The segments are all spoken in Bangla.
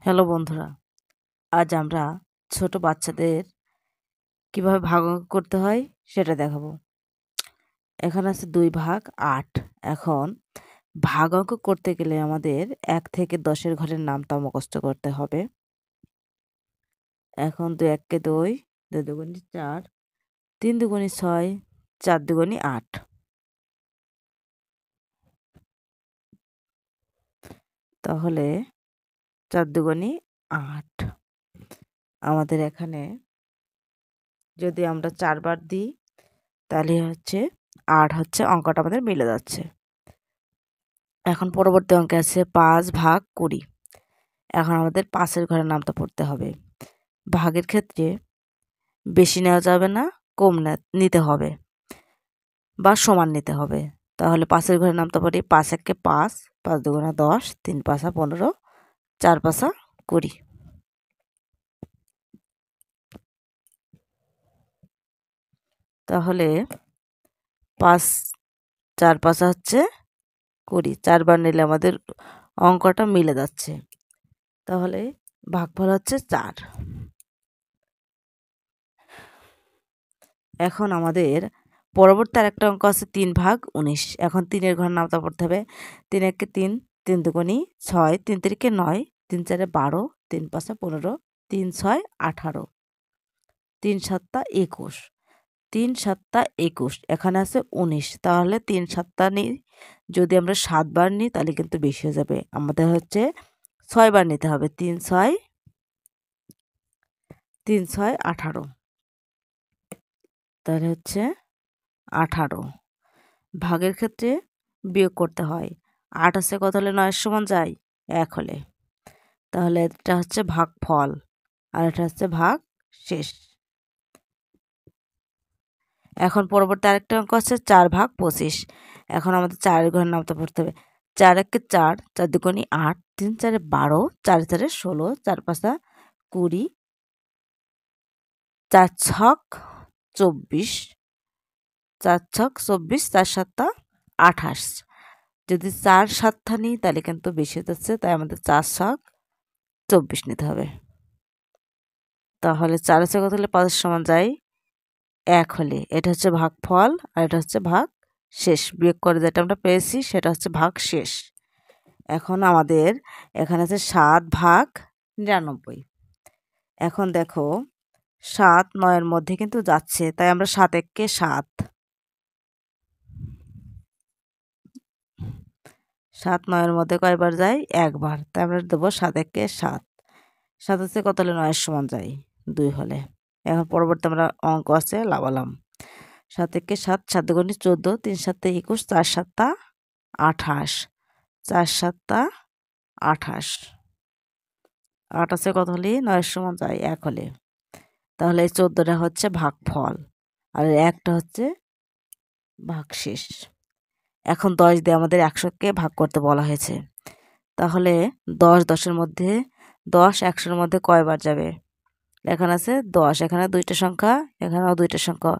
হ্যালো বন্ধুরা, আজ আমরা ছোট বাচ্চাদের কিভাবে ভাগাভাগি করতে হয় সেটা দেখাবো। এখানে আছে 2 ভাগ 8। এখন ভাগাভাগি করতে গেলে আমাদের 1 থেকে 10-এর ঘরের নামটা মুখস্থ করতে হবে। এখন 2 1 2, 2 2 4, 3 2 6, 4 2 8। তাহলে 4 2 8। আমাদের এখানে যদি আমরা 4 বার দিই তাহলে হচ্ছে 8 হচ্ছে অঙ্কটা আমাদের মিলে যাচ্ছে। এখন পরবর্তী অঙ্কে আছে 5 ভাগ 20। এখন আমাদের 5-এর ঘরের নামটা পড়তে হবে। ভাগের ক্ষেত্রে বেশি নেওয়া যাবে না, কম নিতে হবে বা সমান নিতে হবে। তাহলে 5-এর ঘরের নামটা পড়ি। 5 একে 5, 5 দুগুণা 10, 3 পাঁচা 15, 4 পাঁচা 20। তাহলে 5 4 পাঁচা হচ্ছে 20। 4 বার নিলে আমাদের অঙ্কটা মিলে যাচ্ছে। তাহলে ভাগফল হচ্ছে 4। এখন আমাদের পরবর্তী আরেকটা অঙ্ক আছে 3 ভাগ 19। এখন 3-এর ঘরের নামটা পড়তে হবে। 3 একে 3, 3 দুগুণি 6, 3 তিরিকে 9, 3 চারে 12, 3 পাঁচা 15, 3 6 18, 3 সাতটা 21, 3 সাতটা 21। এখানে আছে 19। তাহলে 3 সাতটা নিই, যদি আমরা 7 বার নিই তাহলে কিন্তু বেশি হয়ে যাবে। আমাদের হচ্ছে 6 বার নিতে হবে। 3 6 18। তাহলে হচ্ছে 18। ভাগের ক্ষেত্রে বিয়োগ করতে হয়। 8 আছে কত হলে 9-এর সমান যায়? 1 হলে। তাহলে এটা হচ্ছে ভাগফল আর এটা হচ্ছে ভাগ শেষ। এখন পরবর্তী আরেকটা অঙ্ক আছে 4 ভাগ 25। এখন আমাদের 4-এর ঘরের নামটা পড়তে হবে। 4 একে 4, 4 দুগুণি 8, 3 চারে 12, 4 চারে 16, 4 পাঁচা 20, 4 ছক 24, 4 ছক 24, 4 সাতটা 28। যদি 4 7টা নিই তাহলে কিন্তু বেশি হয়ে যাচ্ছে, তাই আমাদের 4 ছক 24 নিতে হবে। তাহলে 4 আছে কত হলে 5-এর সমান যায়? 1 হলে। এটা হচ্ছে ভাগফল আর এটা হচ্ছে ভাগ শেষ। বিয়োগ করে যেটা আমরা পেয়েছি সেটা হচ্ছে ভাগ শেষ। এখন আমাদের এখানে আছে 7 ভাগ 99। এখন দেখো 7 9-এর মধ্যে কিন্তু যাচ্ছে, তাই আমরা 7 একে 7, 7 9-এর মধ্যে কয়বার যায়? একবার, তাই আমরা দেবো 7 একে 7। 7 হচ্ছে কত হলে 9-এর সমান যায়? 2 হলে। এখন পরবর্তী আমরা অঙ্ক আছে লাগালাম। 7 একে 7, 7 দুগুণি 14, 3 সাতে 21, 4 সাতটা 28, 4 সাতটা 28। 8 আছে কত হলে 9-এর সমান যায়? 1 হলে। তাহলে এই 14টা হচ্ছে ভাগফল আর 1টা হচ্ছে ভাগশেষ। এখন 10 দিয়ে আমাদের 100-কে ভাগ করতে বলা হয়েছে। তাহলে 10 10-এর মধ্যে 10 100-এর মধ্যে কয়বার যাবে? এখানে আছে 10, এখানে 2টা সংখ্যা, এখানেও 2টা সংখ্যা।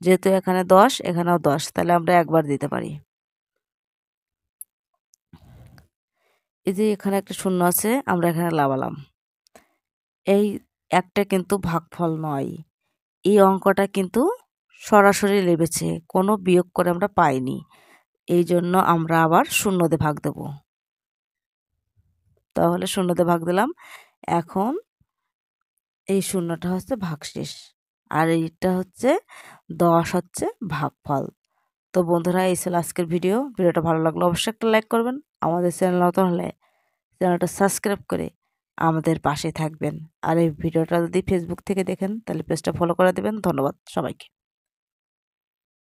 যেহেতু এখানে 10 এখানেও 10, তাহলে আমরা একবার দিতে পারি। এই যে এখানে একটা শূন্য আছে, আমরা এখানে লাগালাম। এই একটা কিন্তু ভাগফল নয়, এই অঙ্কটা কিন্তু সরাসরি লেগেছে, কোনো বিয়োগ করে আমরা পাইনি। এই জন্য আমরা আবার শূন্য দিয়ে ভাগ দেব। তাহলে শূন্য দিয়ে ভাগ দিলাম। এখন এই শূন্যটা হচ্ছে ভাগশেষ আর এইটা হচ্ছে 10 হচ্ছে ভাগফল। তো বন্ধুরা, এই ছিল আজকের ভিডিওটা ভালো লাগলে অবশ্যই একটা লাইক করবেন। আমাদের চ্যানেল নতুন হলে চ্যানেলটা সাবস্ক্রাইব করে আমাদের পাশে থাকবেন। আর এই ভিডিওটা যদি ফেসবুক থেকে দেখেন তাহলে পেজটা ফলো করে দেবেন। ধন্যবাদ সবাইকে।